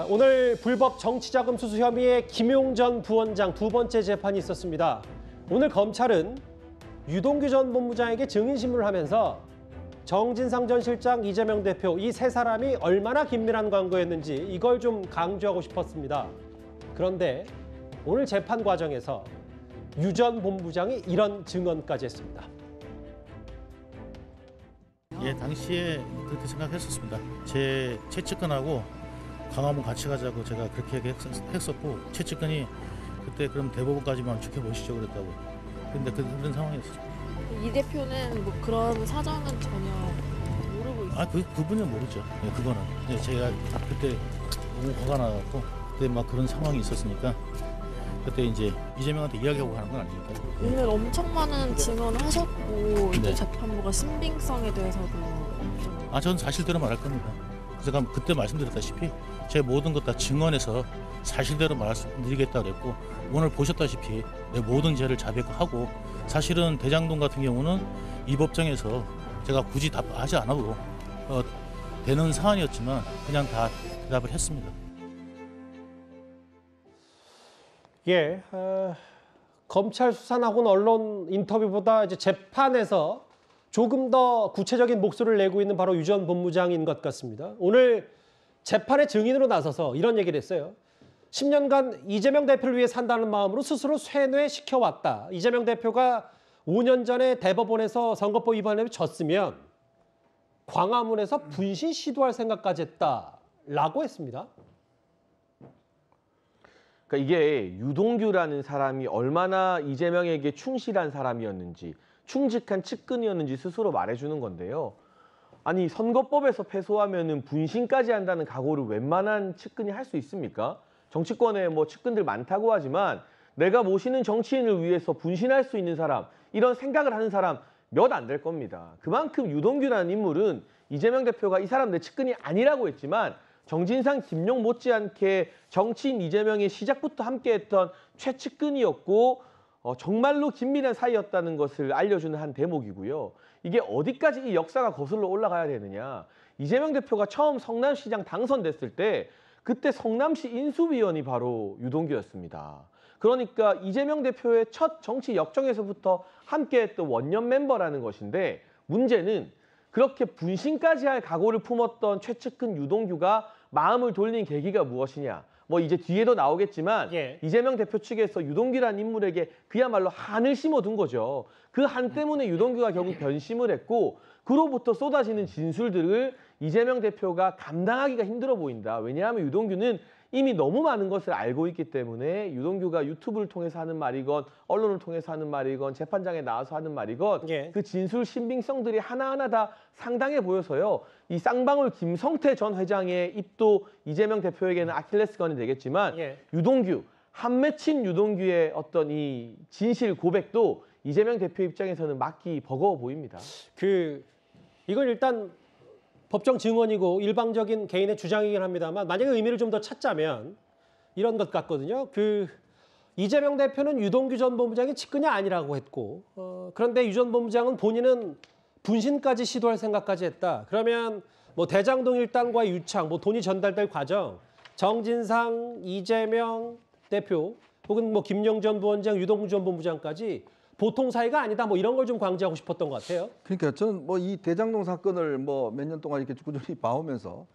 오늘 불법 정치자금 수수 혐의의 김용전 부원장 두 번째 재판이 있었습니다. 오늘 검찰은 유동규 전 본부장에게 증인신문을 하면서 정진상 전 실장, 이재명 대표 이 세 사람이 얼마나 긴밀한 관계였는지 이걸 좀 강조하고 싶었습니다. 그런데 오늘 재판 과정에서 유 전 본부장이 이런 증언까지 했습니다. 예, 당시에 그렇게 생각했었습니다. 제 최측근하고 광화문 같이 가자고 제가 그렇게 했었고, 최측근이 그때 그럼 대법원까지만 지켜보시죠 그랬다고. 근데 그런 상황이었어요. 이 대표는 뭐 그런 사정은 전혀 모르고 있어요. 그분은 모르죠. 예, 그거는. 예, 제가 그때 너무 화가 나갖고 그때 막 그런 상황이 있었으니까 그때 이제 이재명한테 이야기하고 가는 건 아니니까. 오늘 엄청 많은 증언을 하셨고 네. 또 재판부가 신빙성에 대해서도 좀... 저는 사실대로 말할 겁니다. 제가 그때 말씀드렸다시피 제 모든 것 다 증언해서 사실대로 말씀드리겠다 그랬고, 오늘 보셨다시피 내 모든 죄를 자백하고, 사실은 대장동 같은 경우는 이 법정에서 제가 굳이 답하지 않아도 되는 사안이었지만 그냥 다 대답을 했습니다. 예, 검찰 수사하고는 언론 인터뷰보다 이제 재판에서 조금 더 구체적인 목소리를 내고 있는 바로 유 전 본부장인 것 같습니다. 오늘 재판의 증인으로 나서서 이런 얘기를 했어요. 10년간 이재명 대표를 위해 산다는 마음으로 스스로 쇠뇌시켜왔다. 이재명 대표가 5년 전에 대법원에서 선거법 위반을 졌으면 광화문에서 분신 시도할 생각까지 했다라고 했습니다. 그러니까 이게 유동규라는 사람이 얼마나 이재명에게 충실한 사람이었는지, 충직한 측근이었는지 스스로 말해주는 건데요. 아니, 선거법에서 패소하면은 분신까지 한다는 각오를 웬만한 측근이 할 수 있습니까? 정치권에 뭐 측근들 많다고 하지만 내가 모시는 정치인을 위해서 분신할 수 있는 사람, 이런 생각을 하는 사람 몇 안 될 겁니다. 그만큼 유동규라는 인물은 이재명 대표가 이 사람 내 측근이 아니라고 했지만 정진상, 김용 못지않게 정치인 이재명이 시작부터 함께했던 최측근이었고 정말로 긴밀한 사이였다는 것을 알려주는 한 대목이고요. 이게 어디까지 이 역사가 거슬러 올라가야 되느냐. 이재명 대표가 처음 성남시장 당선됐을 때 그때 성남시 인수위원이 바로 유동규였습니다. 그러니까 이재명 대표의 첫 정치 역정에서부터 함께했던 원년 멤버라는 것인데, 문제는 그렇게 분신까지 할 각오를 품었던 최측근 유동규가 마음을 돌린 계기가 무엇이냐. 뭐 이제 뒤에도 나오겠지만 이재명 대표 측에서 유동규라는 인물에게 그야말로 한을 심어둔 거죠. 그 한 때문에 유동규가 결국 변심을 했고, 그로부터 쏟아지는 진술들을 이재명 대표가 감당하기가 힘들어 보인다. 왜냐하면 유동규는 이미 너무 많은 것을 알고 있기 때문에 유동규가 유튜브를 통해서 하는 말이건 언론을 통해서 하는 말이건 재판장에 나와서 하는 말이건 그 진술 신빙성들이 하나하나 다 상당해 보여서요. 이 쌍방울 김성태 전 회장의 입도 이재명 대표에게는 아킬레스건이 되겠지만 유동규, 한 맺힌 유동규의 어떤 이 진실 고백도 이재명 대표 입장에서는 막기 버거워 보입니다. 이건 일단 법정 증언이고 일방적인 개인의 주장이긴 합니다만, 만약에 의미를 좀 더 찾자면 이런 것 같거든요. 이재명 대표는 유동규 전 본부장이 측근이 아니라고 했고, 그런데 유 전 본부장은 본인은 분신까지 시도할 생각까지 했다. 그러면 뭐 대장동 일당과의 유착, 뭐 돈이 전달될 과정, 정진상, 이재명 대표 혹은 뭐 김용 전 부원장, 유동규 전 본부장까지 보통 사이가 아니다, 뭐 이런 걸 좀 강조하고 싶었던 것 같아요. 그러니까 저는 뭐 이 대장동 사건을 뭐 몇 년 동안 이렇게 꾸준히 봐오면서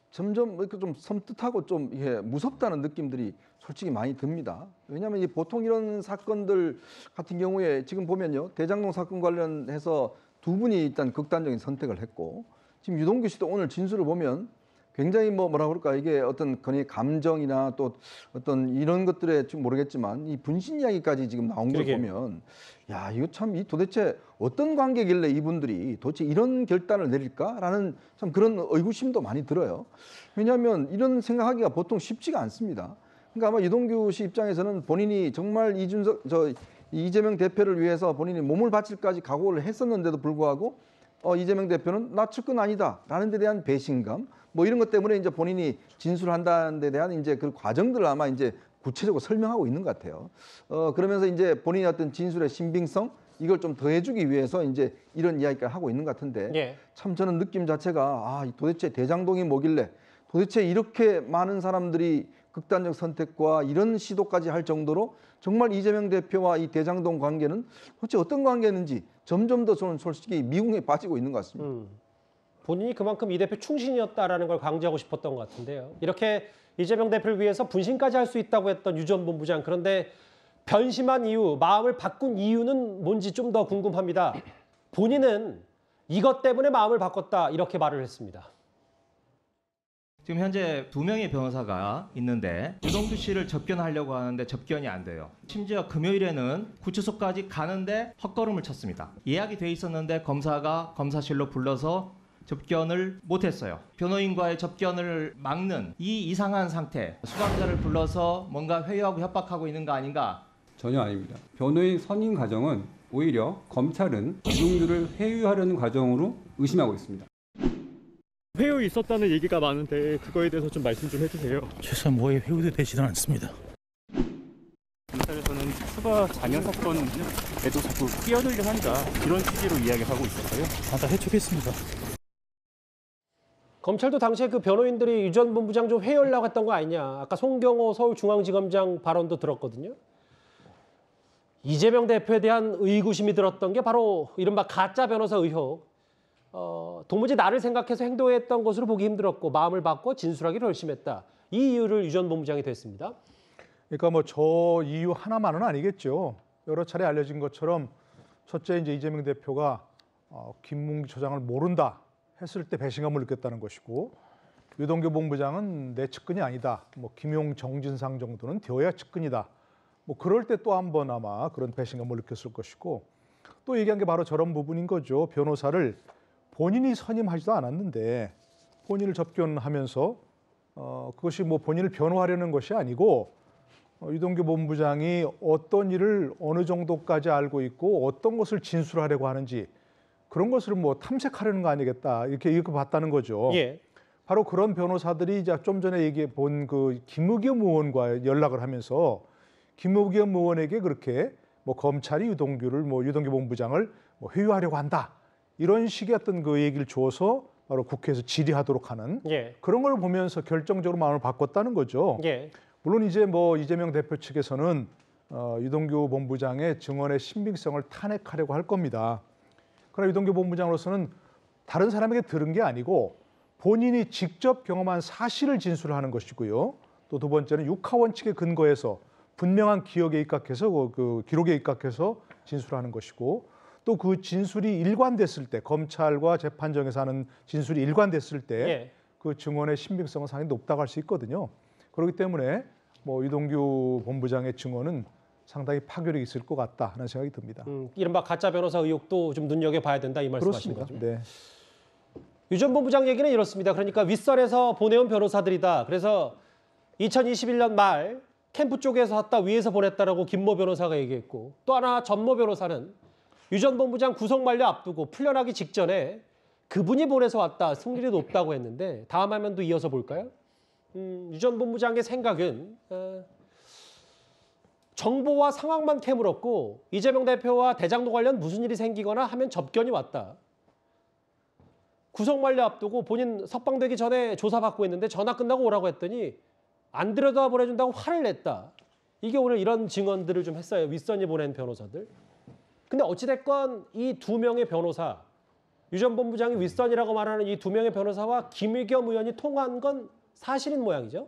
점점 이렇게 좀 섬뜩하고 좀 이게 무섭다는 느낌들이 솔직히 많이 듭니다. 왜냐하면 이 보통 이런 사건들 같은 경우에 지금 보면요, 대장동 사건 관련해서 두 분이 일단 극단적인 선택을 했고, 지금 유동규 씨도 오늘 진술을 보면 굉장히 뭐라 그럴까, 이게 어떤 그의 감정이나 또 어떤 이런 것들에 좀 모르겠지만 이 분신 이야기까지 지금 나온 걸 보면, 야, 이거 참 이 도대체 어떤 관계길래 이분들이 도대체 이런 결단을 내릴까라는 참 그런 의구심도 많이 들어요. 왜냐하면 이런 생각하기가 보통 쉽지가 않습니다. 그러니까 아마 유동규 씨 입장에서는 본인이 정말 이재명 대표를 위해서 본인이 몸을 바칠까지 각오를 했었는데도 불구하고 이재명 대표는 나 측근 아니다라는 데 대한 배신감, 뭐 이런 것 때문에 이제 본인이 진술한다는 데 대한 이제 그 과정들을 아마 이제 구체적으로 설명하고 있는 것 같아요. 그러면서 이제 본인의 어떤 진술의 신빙성, 이걸 좀 더해주기 위해서 이제 이런 이야기를 하고 있는 것 같은데, 참 저는 느낌 자체가 도대체 대장동이 뭐길래 도대체 이렇게 많은 사람들이 극단적 선택과 이런 시도까지 할 정도로 정말 이재명 대표와 이 대장동 관계는 도대체 어떤 관계였는지 점점 더 저는 솔직히 미궁에 빠지고 있는 것 같습니다. 본인이 그만큼 이 대표 충신이었다라는 걸 강조하고 싶었던 것 같은데요. 이렇게 이재명 대표를 위해서 분신까지 할 수 있다고 했던 유 전 본부장. 그런데 변심한 이유, 마음을 바꾼 이유는 뭔지 좀 더 궁금합니다. 본인은 이것 때문에 마음을 바꿨다 이렇게 말을 했습니다. 지금 현재 2명의 변호사가 있는데 유동규 씨를 접견하려고 하는데 접견이 안 돼요. 심지어 금요일에는 구치소까지 가는데 헛걸음을 쳤습니다. 예약이 돼 있었는데 검사가 검사실로 불러서 접견을 못했어요. 변호인과의 접견을 막는 이 이상한 상태, 수감자를 불러서 뭔가 회유하고 협박하고 있는 거 아닌가? 전혀 아닙니다. 변호인 선임 과정은 오히려 검찰은 유동규를 회유하려는 과정으로 의심하고 있습니다. 회유 있었다는 얘기가 많은데 그거에 대해서 좀 말씀 좀 해주세요. 최소한 뭐에 회유도 되지는 않습니다. 검찰에서는 추가 잔여 사건에도 자꾸 끼어들려 한다 이런 취지로 이야기하고 있었어요. 다 해촉했습니다. 검찰도 당시에 그 변호인들이 유 전 본부장 좀 회유하려고 했던 거 아니냐. 아까 송경호 서울중앙지검장 발언도 들었거든요. 이재명 대표에 대한 의구심이 들었던 게 바로 이른바 가짜 변호사 의혹. 도무지 나를 생각해서 행동했던 것으로 보기 힘들었고 마음을 바꿔 진술하기를 결심했다. 이 이유를 유 전 본부장이 됐습니다. 그러니까 뭐 저 이유 하나만은 아니겠죠. 여러 차례 알려진 것처럼 첫째 이제 이재명 대표가 김문기 처장을 모른다 했을 때 배신감을 느꼈다는 것이고 유동규 본부장은 내 측근이 아니다. 뭐 김용 정진상 정도는 되어야 측근이다. 뭐 그럴 때 또 한 번 아마 그런 배신감을 느꼈을 것이고 또 얘기한 게 바로 저런 부분인 거죠. 변호사를 본인이 선임하지도 않았는데 본인을 접견하면서 그것이 뭐 본인을 변호하려는 것이 아니고 유동규 본부장이 어떤 일을 어느 정도까지 알고 있고 어떤 것을 진술하려고 하는지 그런 것을 뭐 탐색하려는 거 아니겠다 이렇게 봤다는 거죠. 예. 바로 그런 변호사들이 이제 좀 전에 얘기해 본 그 김의겸 의원과 연락을 하면서 김의겸 의원에게 그렇게 뭐 검찰이 유동규 본부장을 뭐 회유하려고 한다 이런 식의 어떤 그 얘기를 줘서 바로 국회에서 질의하도록 하는 예. 그런 걸 보면서 결정적으로 마음을 바꿨다는 거죠. 예. 물론 이제 뭐 이재명 대표 측에서는 유동규 본부장의 증언의 신빙성을 탄핵하려고 할 겁니다. 그러나 유동규 본부장으로서는 다른 사람에게 들은 게 아니고 본인이 직접 경험한 사실을 진술하는 것이고요. 또 두 번째는 육하원칙에 근거해서 분명한 기억에 입각해서 그 기록에 입각해서 진술하는 것이고 또 그 진술이 일관됐을 때 검찰과 재판정에서 하는 진술이 일관됐을 때 그 증언의 신빙성은 상당히 높다고 할 수 있거든요. 그렇기 때문에 뭐 유동규 본부장의 증언은 상당히 파괴력이 있을 것 같다는 생각이 듭니다. 이른바 가짜 변호사 의혹도 좀 눈여겨봐야 된다 이 말씀하신 그렇습니다. 거죠. 네. 유 전 본부장 얘기는 이렇습니다. 그러니까 윗선에서 보내온 변호사들이다. 그래서 2021년 말 캠프 쪽에서 왔다 위에서 보냈다라고 김모 변호사가 얘기했고 또 하나 전모 변호사는 유 전 본부장 구속 만료 앞두고 풀려나기 직전에 그분이 보내서 왔다. 승률이 높다고 했는데 다음 화면도 이어서 볼까요? 유 전 본부장의 생각은 정보와 상황만 캐물었고 이재명 대표와 대장동 관련 무슨 일이 생기거나 하면 접견이 왔다. 구속 만료 앞두고 본인 석방되기 전에 조사받고 있는데 전화 끝나고 오라고 했더니 안 들여다보내준다고 화를 냈다. 이게 오늘 이런 증언들을 좀 했어요. 윗선이 보낸 변호사들. 근데 어찌됐건 이 두 명의 변호사, 유 전 본부장이 윗선이라고 말하는 이 두 명의 변호사와 김의겸 의원이 통화한 건 사실인 모양이죠.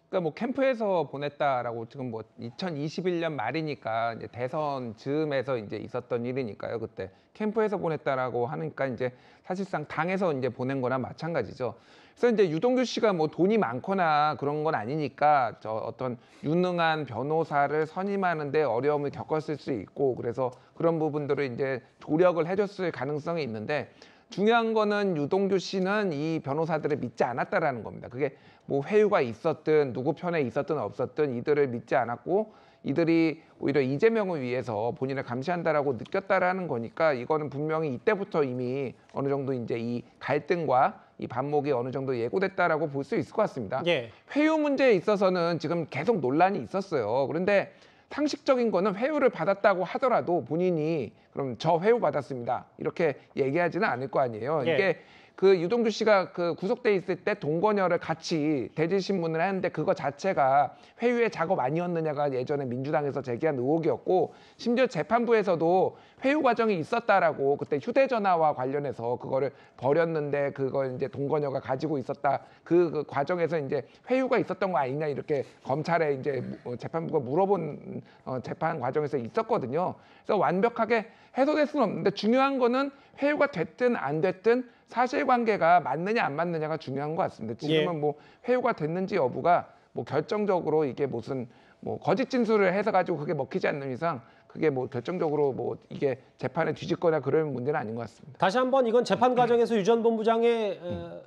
그러니까 뭐 캠프에서 보냈다라고 지금 뭐 2021년 말이니까 이제 대선 즈음에서 이제 있었던 일이니까요. 그때 캠프에서 보냈다라고 하니까 이제 사실상 당에서 이제 보낸 거나 마찬가지죠. 그래서 이제 유동규 씨가 뭐 돈이 많거나 그런 건 아니니까 저 어떤 유능한 변호사를 선임하는데 어려움을 겪었을 수 있고 그래서 그런 부분들을 이제 조력을 해줬을 가능성이 있는데 중요한 거는 유동규 씨는 이 변호사들을 믿지 않았다라는 겁니다. 그게 뭐 회유가 있었든 누구 편에 있었든 없었든 이들을 믿지 않았고 이들이 오히려 이재명을 위해서 본인을 감시한다라고 느꼈다라는 거니까 이거는 분명히 이때부터 이미 어느 정도 이제 이 갈등과 이 반목이 어느 정도 예고됐다라고 볼 수 있을 것 같습니다. 예. 회유 문제에 있어서는 지금 계속 논란이 있었어요. 그런데 상식적인 거는 회유를 받았다고 하더라도 본인이 그럼 저 회유 받았습니다. 이렇게 얘기하지는 않을 거 아니에요. 예. 이게 그 유동규 씨가 그 구속돼 있을 때 동거녀를 같이 대질 신문을 했는데 그거 자체가 회유의 작업 아니었느냐가 예전에 민주당에서 제기한 의혹이었고 심지어 재판부에서도 회유 과정이 있었다라고 그때 휴대전화와 관련해서 그거를 버렸는데 그걸 이제 동거녀가 가지고 있었다 그 과정에서 이제 회유가 있었던 거 아니냐 이렇게 검찰에 이제 재판부가 물어본 재판 과정에서 있었거든요. 그래서 완벽하게 해소될 수는 없는데 중요한 거는 회유가 됐든 안 됐든 사실관계가 맞느냐 안 맞느냐가 중요한 것 같습니다. 지금은 뭐 회유가 됐는지 여부가 뭐 결정적으로 이게 무슨 뭐 거짓 진술을 해서 가지고 그게 먹히지 않는 이상 그게 뭐 결정적으로 뭐 이게 재판에 뒤집거나 그럴 문제는 아닌 것 같습니다. 다시 한번 이건 재판 과정에서 유 전 본부장의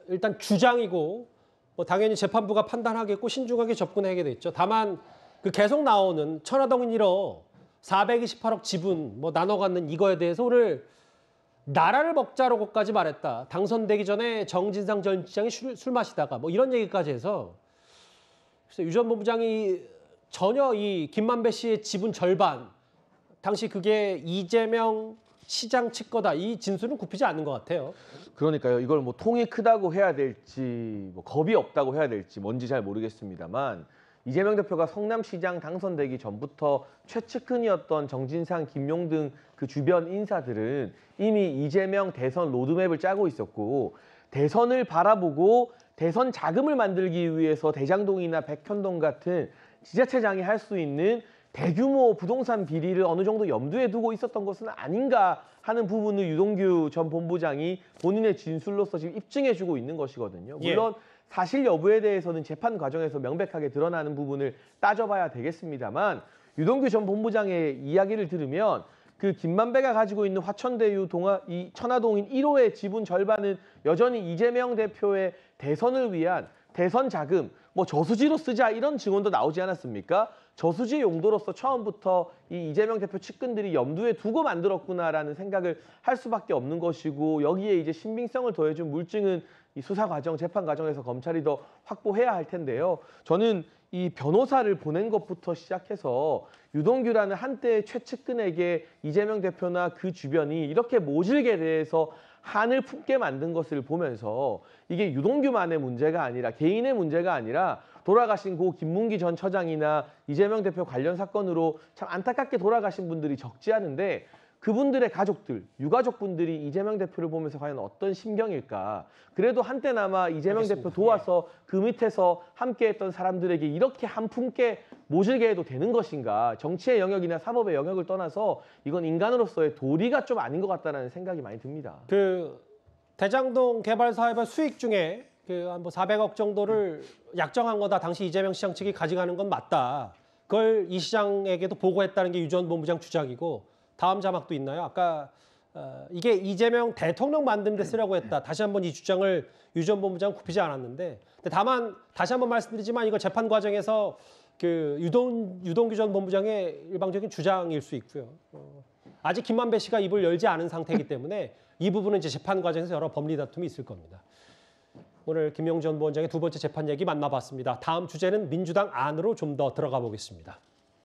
일단 주장이고 뭐 당연히 재판부가 판단하겠고 신중하게 접근하게 됐죠. 다만 그 계속 나오는 천화동인 1호 428억 지분 뭐 나눠 갖는 이거에 대해서 오늘 나라를 먹자라고까지 말했다. 당선되기 전에 정진상 전 지장이 술 마시다가 뭐 이런 얘기까지 해서 유 전 본부장이 전혀 이 김만배 씨의 지분 절반 당시 그게 이재명 시장 측 거다. 이 진술은 굽히지 않는 것 같아요. 그러니까요. 이걸 뭐 통이 크다고 해야 될지 뭐 겁이 없다고 해야 될지 뭔지 잘 모르겠습니다만 이재명 대표가 성남시장 당선되기 전부터 최측근이었던 정진상, 김용 등 그 주변 인사들은 이미 이재명 대선 로드맵을 짜고 있었고 대선을 바라보고 대선 자금을 만들기 위해서 대장동이나 백현동 같은 지자체장이 할 수 있는 대규모 부동산 비리를 어느 정도 염두에 두고 있었던 것은 아닌가 하는 부분을 유동규 전 본부장이 본인의 진술로서 지금 입증해주고 있는 것이거든요. 물론 사실 여부에 대해서는 재판 과정에서 명백하게 드러나는 부분을 따져봐야 되겠습니다만 유동규 전 본부장의 이야기를 들으면 그 김만배가 가지고 있는 화천대유 이 천화동인 1호의 지분 절반은 여전히 이재명 대표의 대선을 위한 대선 자금, 뭐 저수지로 쓰자 이런 증언도 나오지 않았습니까? 저수지 용도로서 처음부터 이 이재명 대표 측근들이 염두에 두고 만들었구나라는 생각을 할 수밖에 없는 것이고 여기에 이제 신빙성을 더해준 물증은 이 수사 과정, 재판 과정에서 검찰이 더 확보해야 할 텐데요. 저는 이 변호사를 보낸 것부터 시작해서 유동규라는 한때의 최측근에게 이재명 대표나 그 주변이 이렇게 모질게 대해서 한을 품게 만든 것을 보면서 이게 유동규만의 문제가 아니라 개인의 문제가 아니라 돌아가신 고 김문기 전 처장이나 이재명 대표 관련 사건으로 참 안타깝게 돌아가신 분들이 적지 않은데 그분들의 가족들, 유가족분들이 이재명 대표를 보면서 과연 어떤 심경일까. 그래도 한때나마 이재명 대표 도와서 그 밑에서 함께했던 사람들에게 이렇게 한품께 모질게 해도 되는 것인가. 정치의 영역이나 사법의 영역을 떠나서 이건 인간으로서의 도리가 좀 아닌 것 같다는 생각이 많이 듭니다. 그 대장동 개발 사업의 수익 중에 그 한 뭐 400억 정도를 약정한 거다. 당시 이재명 시장 측이 가져가는 건 맞다. 그걸 이 시장에게도 보고했다는 게 유 전 본부장 주장이고 다음 자막도 있나요? 아까 이게 이재명 대통령 만드는 데 쓰라고 했다. 다시 한번 이 주장을 유 전 본부장 굽히지 않았는데 다만 다시 한번 말씀드리지만 이거 재판 과정에서 그 유동규 전 본부장의 일방적인 주장일 수 있고요. 아직 김만배 씨가 입을 열지 않은 상태이기 때문에 이 부분은 이제 재판 과정에서 여러 법리 다툼이 있을 겁니다. 오늘 김용 전 부원장의 두 번째 재판 얘기 만나봤습니다. 다음 주제는 민주당 안으로 좀 더 들어가 보겠습니다.